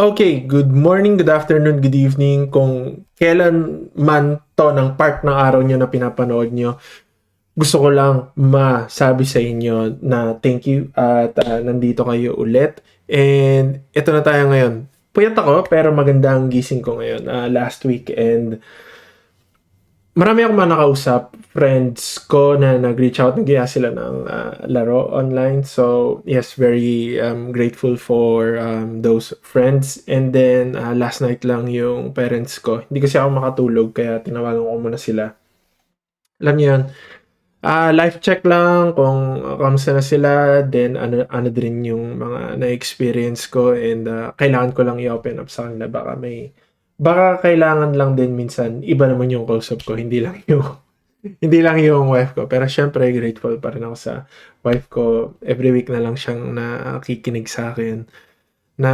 Okay, good morning, good afternoon, good evening. Kung kailan man to ng part ng araw nyo na pinapanood nyo, gusto ko lang masabi sa inyo na thank you at nandito kayo ulit. And ito na tayo ngayon. Puyat ako pero maganda ang gising ko ngayon. Last week and marami akong mga nakausap, friends ko na nag-reach out, nagyaya sila ng laro online. So, yes, very grateful for those friends. And then, last night lang yung parents ko. Hindi kasi ako makatulog, kaya tinawagan ko muna sila. Alam niyo yun, life check lang kung kamusta na sila, then ano din yung mga na-experience ko and kailangan ko lang i-open up sa kanila. Baka kailangan lang din minsan iba naman yung kausap ko, hindi lang yung hindi lang yung wife ko. Pero syempre grateful pa rin ako sa wife ko. Every week na lang siyang nakikinig sa akin na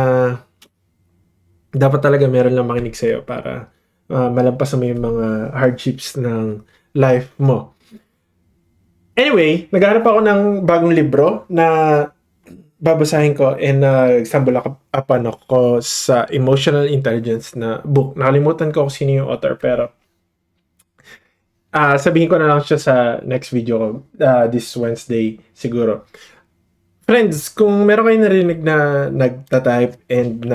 dapat talaga meron lang makinig sa'yo para malampasan mo yung mga hardships ng life mo. Anyway, naghanap ako ng bagong libro na babasahin ko and stumble upon ako sa Emotional Intelligence na book. Nakalimutan ko kung sino yung author pero sabihin ko na lang siya sa next video ko this Wednesday siguro. Friends, kung meron kayo narinig na nagta-type and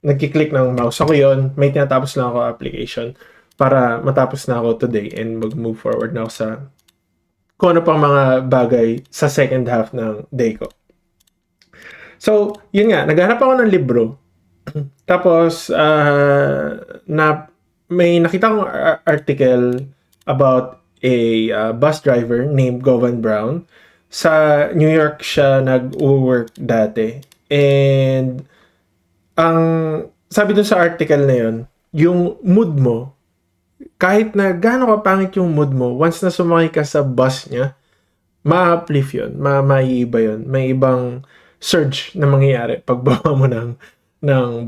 nagki-click ng mouse, ako yun, may tinatapos lang ako application para matapos na ako today and mag-move forward na ako sa kung ano pang mga bagay sa second half ng day ko. So, yun nga, naghanap ako ng libro. Tapos, may nakita kong article about a bus driver named Govan Brown. Sa New York siya nag-work dati. And, ang sabi dun sa article na yun, yung mood mo, kahit na gaano kapangit yung mood mo, once na sumakay ka sa bus niya, ma-uplift yun, maiiba yun. May ibang surge na mangyayari pag baba mo ng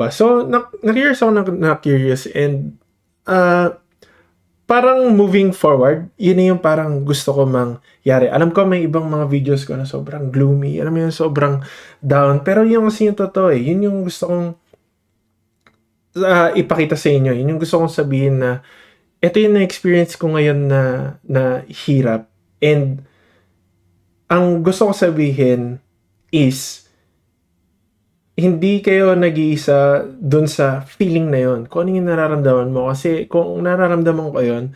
bus. So, na-curious ako na-curious and parang moving forward, yun na yung parang gusto ko mangyari. Alam ko may ibang mga videos ko na sobrang gloomy, alam mo yun, sobrang down. Pero yung kasi yung totoo yun yung gusto kong ipakita sa inyo. Yun yung gusto kong sabihin na ito yung na-experience ko ngayon na hirap. And ang gusto ko sabihin is hindi kayo nag-iisa dun sa feeling na yon. Kung ano yung nararamdaman mo. Kasi kung nararamdaman ko yon,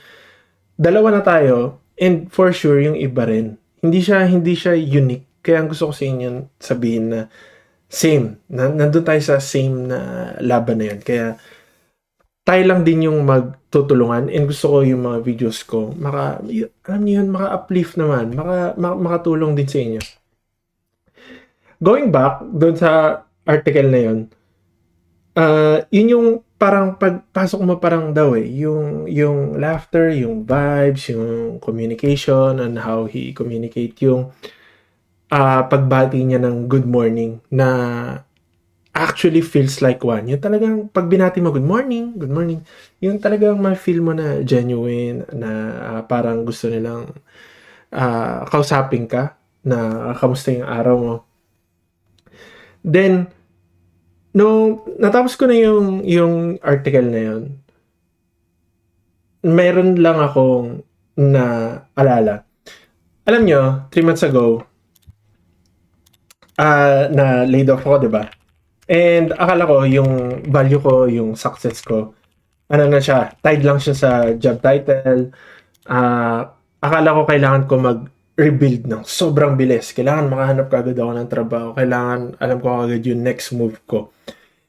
dalawa na tayo and for sure yung iba rin. Hindi siya unique. Kaya ang gusto ko sa inyo sabihin na same. Nandun tayo sa same na laban na yun. Kaya tayo lang din yung magtutulungan and gusto ko yung mga videos ko alam niyo yun, maka-uplift naman, makatulong din sa inyo. Going back doon sa article na yun, yun yung parang pagpasok mo parang daw yung laughter, yung vibes, yung communication and how he communicate, yung pagbati niya ng good morning na actually feels like one. Yung talagang pag binati mo, good morning, yung talagang ma-feel mo na genuine, na parang gusto nilang kausapin ka, na kamusta yung araw mo. Then, natapos ko na yung article na yun, meron lang akong alala. Alam nyo, 3 months ago, na laid off ako, diba? And akala ko yung value ko, yung success ko, ano na siya, tied lang siya sa job title. Akala ko kailangan ko mag-rebuild ng sobrang bilis. Kailangan makahanap ka agad ako ng trabaho. Kailangan alam ko agad yung next move ko.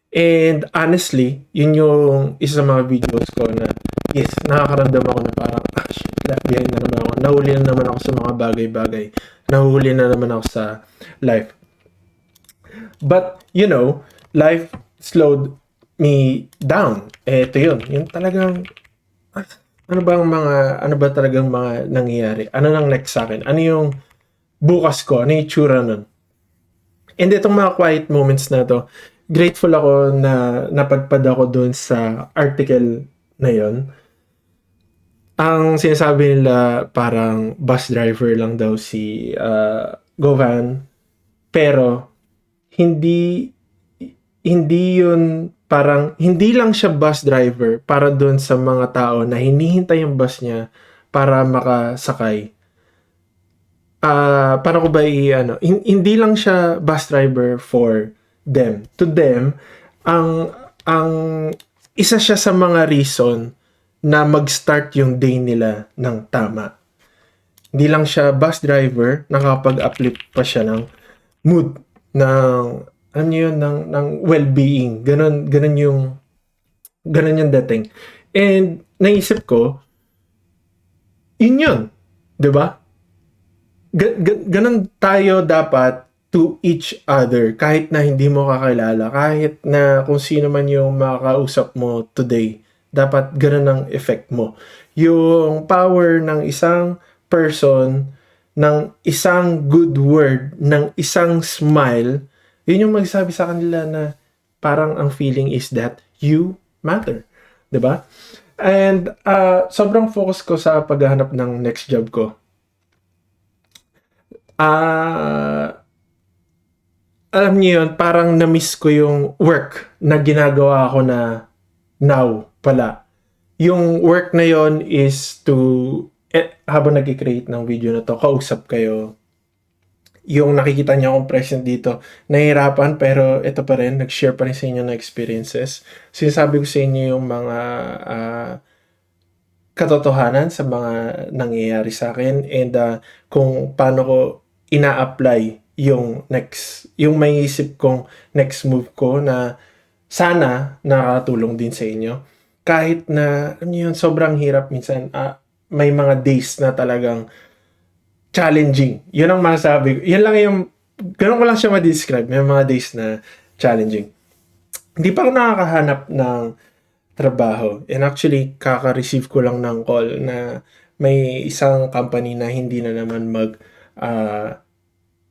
And honestly, yun yung isa sa mga videos ko na yes, nakakaramdam ako na parang shit, left behind na naman ako. Nahuli na naman ako sa mga bagay-bagay. Nahuli na naman ako sa life. But, you know, life slowed me down. Ito yun. Yung talagang, ano ba talagang mga nangyayari? Ano nang next sa akin? Ano yung bukas ko? Ano yung tsura nun? And itong mga quiet moments na to, grateful ako na napadpad ako doon sa article na yon. Ang sinasabi nila parang bus driver lang daw si Govan. Pero, hindi hindi yun parang, hindi lang siya bus driver para doon sa mga tao na hinihintay yung bus niya para makasakay. Paano ko ba i-ano, hindi lang siya bus driver for them. To them, ang isa siya sa mga reason na mag-start yung day nila ng tama. Hindi lang siya bus driver, nakapag-uplift pa siya ng mood, ng, ano yun, ng well-being. Ganun yung dating. And naisip ko, yun yun. 'Di ba? Ganun tayo dapat to each other kahit na hindi mo kakilala, kahit na kung sino man yung makakausap mo today, dapat ganun ang effect mo. Yung power ng isang person, ng isang good word, ng isang smile, yun yung magsabi sa kanila na parang ang feeling is that you matter. 'Di ba? And sobrang focus ko sa paghahanap ng next job ko. Ah, Alam niyo yun, parang na-miss ko yung work na ginagawa ko na now pala. Yung work na yon is to, habang nag-create ng video na to, kausap kayo. Yung nakikita niyo akong present dito, nahihirapan pero ito pa rin, nag-share pa rin sa inyo ng experiences. Sinasabi ko sa inyo yung mga katotohanan sa mga nangyayari sa akin, and kung paano ko ina-apply yung may isip kong next move ko na sana nakatulong din sa inyo. Kahit na, alam niyo yun, sobrang hirap minsan. May mga days na talagang challenging. Yun ang masasabi ko. Yan lang yung, ganun ko lang siya ma-describe. May mga days na challenging. Hindi pa ako nakakahanap ng trabaho. And actually, kaka-receive ko lang ng call na may isang company na hindi na naman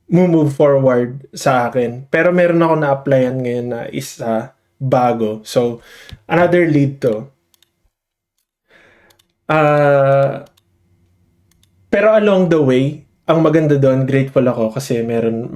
move forward sa akin. Pero meron ako na-applyan ngayon na isa bago. So, another lead to. Pero along the way, ang maganda doon, grateful ako kasi meron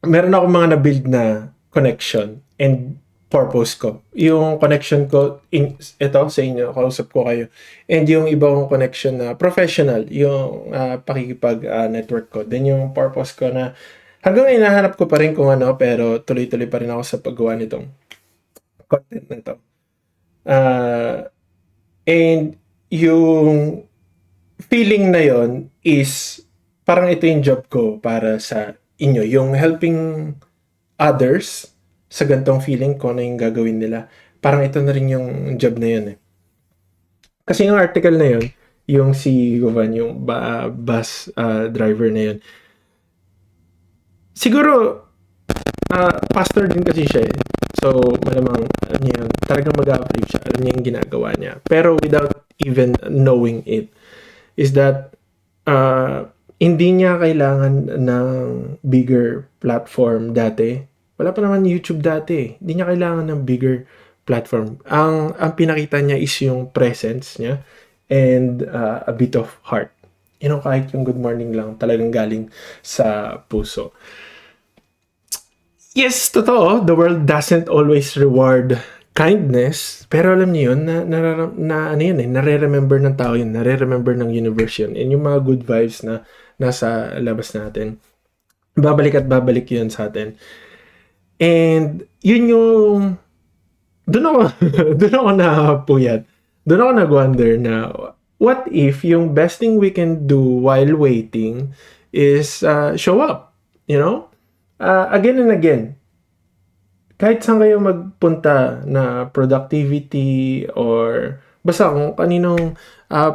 ako mga na-build na connection and purpose ko. Yung connection ko, ito sa inyo, kausap ko kayo. And yung ibang connection na professional, yung pakikipag-network ko. Then yung purpose ko na hanggang hinahanap ko pa rin kung ano, pero tuloy-tuloy pa rin ako sa paggawa nitong content na ito. And yung feeling na yon is parang ito yung job ko para sa inyo. Yung helping others sa gantong feeling ko na yung gagawin nila. Parang ito na rin yung job na yun eh. Kasi yung article na yun, yung si Govan, yung bus driver na yun, siguro pastor din kasi siya eh. So, malamang yun, talagang mag-a-approve siya. Alam niya yung ginagawa niya. Pero without even knowing it, is that hindi niya kailangan ng bigger platform dati. Wala pa naman YouTube dati. Hindi niya kailangan ng bigger platform. Ang pinakita niya is yung presence niya and a bit of heart. You know, kahit yung good morning lang, talagang galing sa puso. Yes, totoo. The world doesn't always reward kindness, pero alam niyo yun, ano yun eh, nare-remember ng tao yun, nare-remember ng universe yun, and yung mga good vibes na nasa labas natin, babalik at babalik yun sa atin. And yun yung, doon ako, doon ako napuyat, doon ako nag-wonder na, what if yung best thing we can do while waiting is show up, you know? Again and again, kahit saan kayo magpunta na productivity or basta kung kaninong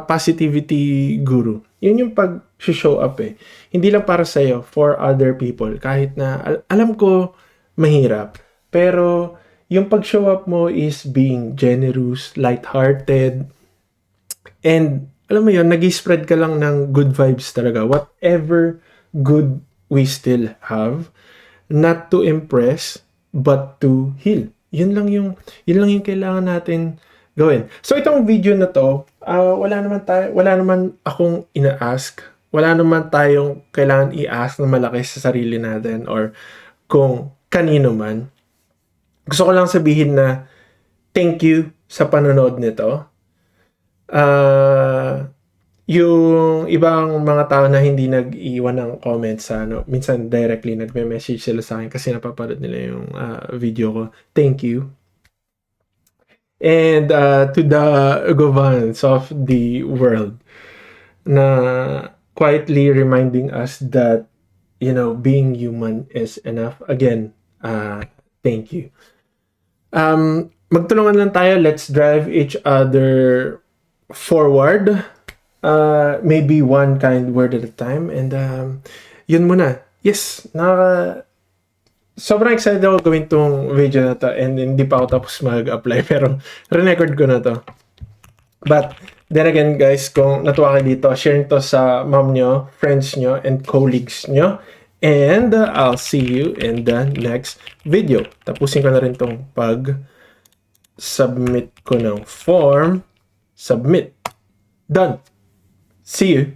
positivity guru, yun yung pag-show up eh. Hindi lang para sa'yo, for other people. Kahit na alam ko mahirap, pero yung pag-show up mo is being generous, lighthearted, and alam mo yun, nag-spread ka lang ng good vibes talaga. Whatever good we still have, not to impress, but to heal. Yun lang yung kailangan natin gawin. So itong video na to, wala naman akong ina-ask. Wala naman tayong kailangan i-ask na malaki sa sarili natin or kung kanino man. Gusto ko lang sabihin na thank you sa panonood nito. Yung ibang mga tao na hindi nag-iwan ng comments sa minsan directly nagme-message sila sa akin kasi napapanood nila yung video ko. Thank you. And to the Govans of the world na quietly reminding us that, being human is enough. Again, thank you. Magtulungan lang tayo. Let's drive each other forward. Maybe one kind word at a time. And yun muna. Yes, sobrang excited ako gawin tong video na to and hindi pa ako tapos mag-apply pero re-record ko na to. But then again guys, kung natuwa kayo dito, share nito sa mom nyo, friends nyo, and colleagues nyo. And I'll see you in the next video. Tapusin ko na rin tong pag-submit ko ng form. Submit. Done. See you.